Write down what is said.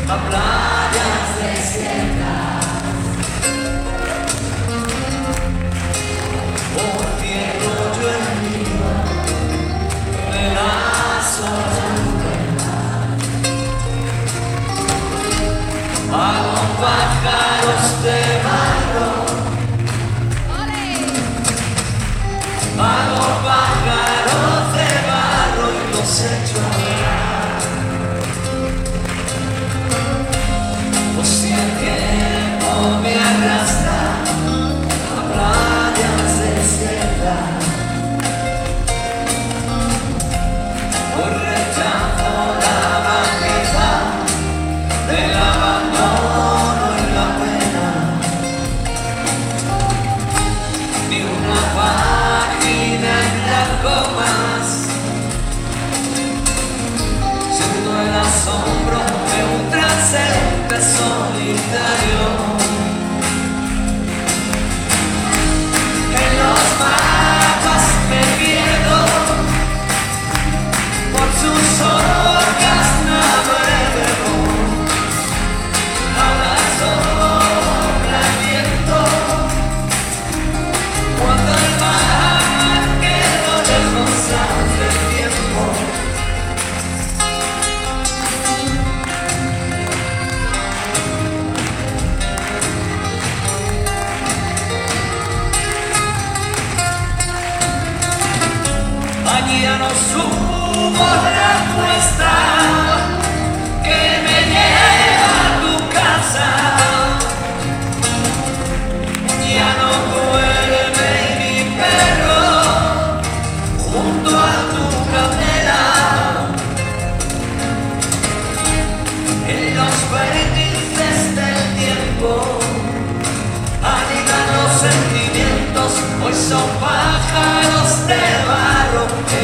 a playas desiertas. Volviendo yo el mío de las horas hago pájaros de barro, hago pájaros de barro y los echo a volar. Pues si el tiempo me arrastra a playas desiertas, por rechazo la vanidad del abandono y la pena, ni una página en blanco más, siendo el asombro de un transeúnte solitario. En los mapas me pierdo, por sus orcas navego. Ahora sopla el viento, cuando el mar quedó lejos hace tiempo. Mañana subo la cuesta que me lleva a tu casa. Ya no duerme mi perro junto a tu candela. En los vértices del tiempo anidan los sentimientos. Hoy son pájaros de barro que